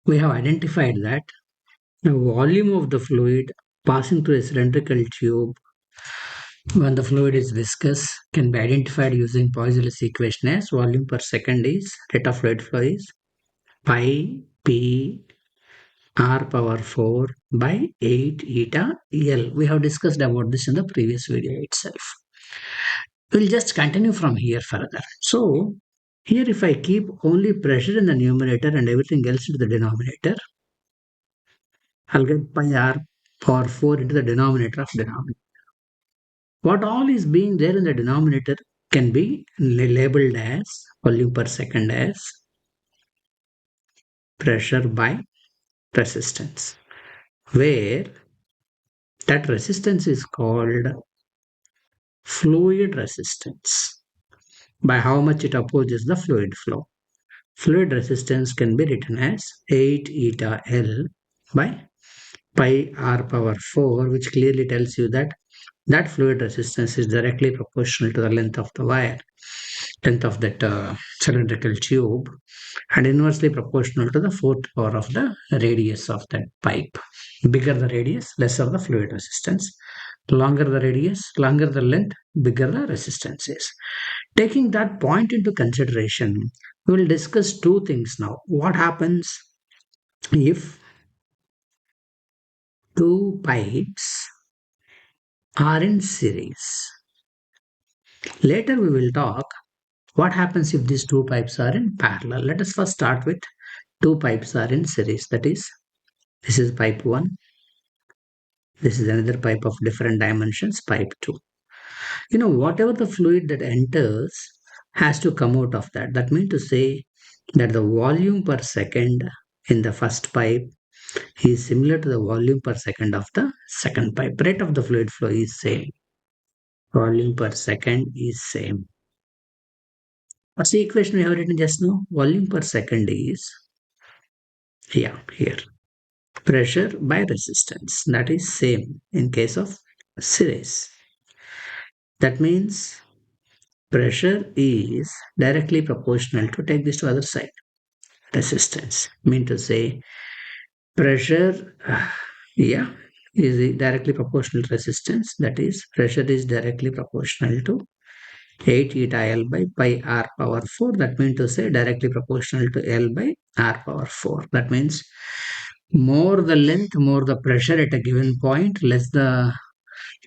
we have identified that the volume of the fluid passing through a cylindrical tube when the fluid is viscous can be identified using Poiseuille's equation as volume per second is rate of fluid flow is pi p r power 4 by 8 eta L. We have discussed about this in the previous video itself. We'll just continue from here further. So, here if I keep only pressure in the numerator and everything else into the denominator, I'll get pi r power 4 into the denominator of denominator. What all is being there in the denominator can be labeled as volume per second as pressure by resistance, where that resistance is called fluid resistance by how much it opposes the fluid flow. Fluid resistance can be written as 8 eta L by pi r power 4, which clearly tells you that that fluid resistance is directly proportional to the length of the wire, length of that cylindrical tube, and inversely proportional to the fourth power of the radius of that pipe. Bigger the radius, lesser the fluid resistance. Longer the radius, longer the length, bigger the resistance is. Taking that point into consideration, we will discuss two things now. What happens if two pipes are in series? Later we will talk what happens if these two pipes are in parallel. Let us first start with two pipes are in series. That is, this is pipe 1. This is another pipe of different dimensions, pipe 2. Whatever the fluid that enters has to come out of that. That means to say that the volume per second in the first pipe is similar to the volume per second of the second pipe. Rate of the fluid flow is same. Volume per second is same. What's the equation we have written just now? Volume per second is, here, pressure by resistance. That is same in case of series. That means pressure is directly proportional to, take this to other side, resistance. Mean to say pressure, is directly proportional to resistance. That is, pressure is directly proportional to 8 eta L by pi r power 4. That means to say directly proportional to L by r power 4. That means more the length, more the pressure at a given point, less the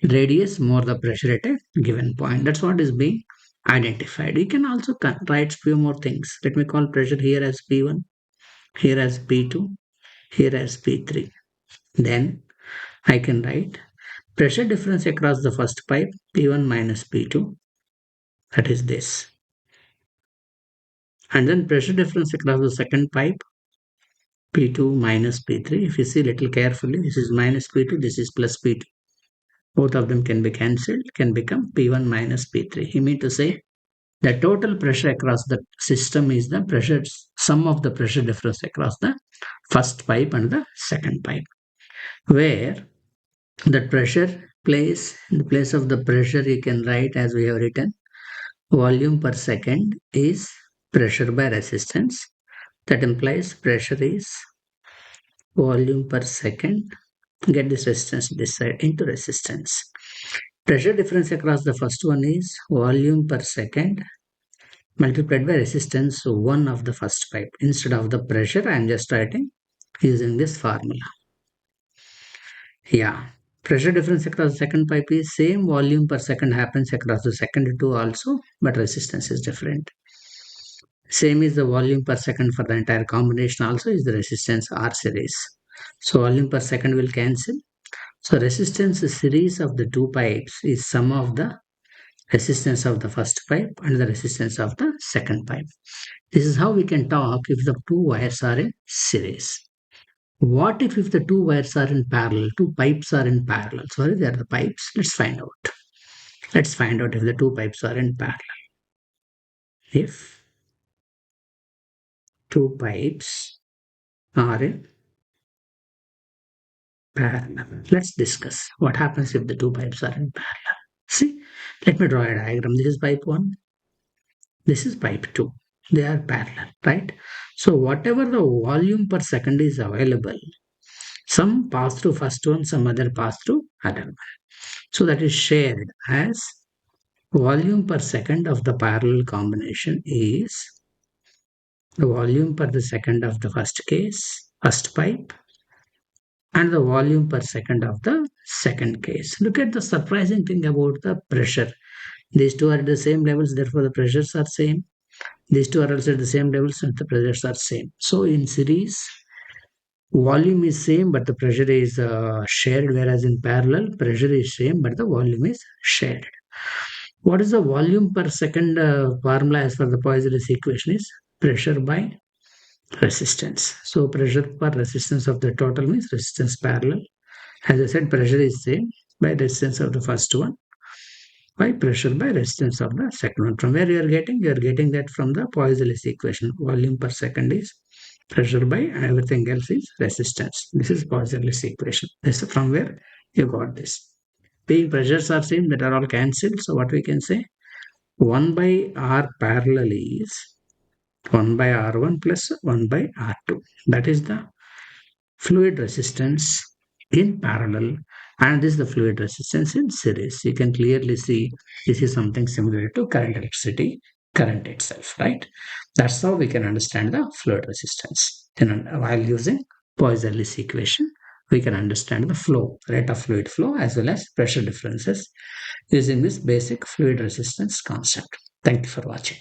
radius, more the pressure at a given point. That's what is being identified. You can also write few more things. Let me call pressure here as P1, here as P2, here as P3. Then I can write pressure difference across the first pipe, P1 minus P2, that is this. And then pressure difference across the second pipe, P2 minus P3. If you see little carefully, this is minus P2, this is plus P2. Both of them can be cancelled, can become P1 minus P3. You mean to say the total pressure across the system is the pressure sum of the pressure difference across the first pipe and the second pipe, where the pressure place, in the place of the pressure you can write as we have written, volume per second is pressure by resistance. That implies pressure is volume per second. Get this resistance this side into resistance. Pressure difference across the first one is volume per second multiplied by resistance 1 of the first pipe. Instead of the pressure, I am just writing using this formula. Pressure difference across the second pipe is same volume per second happens across the second two also, but resistance is different. Same is the volume per second for the entire combination also is the resistance R series. So volume per second will cancel. So resistance series of the two pipes is sum of the resistance of the first pipe and the resistance of the second pipe. This is how we can talk if the two wires are in series. What if the two wires are in parallel, two pipes are in parallel? Sorry, they are the pipes. Let's find out. Let's find out if the two pipes are in parallel. If two pipes are in parallel, let's discuss what happens if the two pipes are in parallel. See, let me draw a diagram. This is pipe 1. This is pipe 2. They are parallel, right? So whatever the volume per second is available, some pass through first one, some other pass through other one. So that is shared as volume per second of the parallel combination is the volume per the second of the first pipe, and the volume per second of the second case. Look at the surprising thing about the pressure. These two are at the same levels, therefore the pressures are same. These two are also at the same levels, and the pressures are same. So in series, volume is same, but the pressure is shared, whereas in parallel, pressure is same, but the volume is shared. What is the volume per second formula as per the Poiseuille's equation is pressure by resistance. So pressure per resistance of the total means resistance parallel. As I said, pressure is same by resistance of the first one by pressure by resistance of the second one. From where you are getting? You are getting that from the Poiseuille's equation. Volume per second is pressure by everything else is resistance. This is Poiseuille's equation. This is from where you got this. Being pressures are same, that are all cancelled. So what we can say? 1 by R parallel is 1 by R1 plus 1 by R2. That is the fluid resistance in parallel, and this is the fluid resistance in series. You can clearly see this is something similar to current electricity current itself, right? That's how we can understand the fluid resistance. And while using Poiseuille's equation, we can understand the flow, rate of fluid flow, as well as pressure differences using this basic fluid resistance concept. Thank you for watching.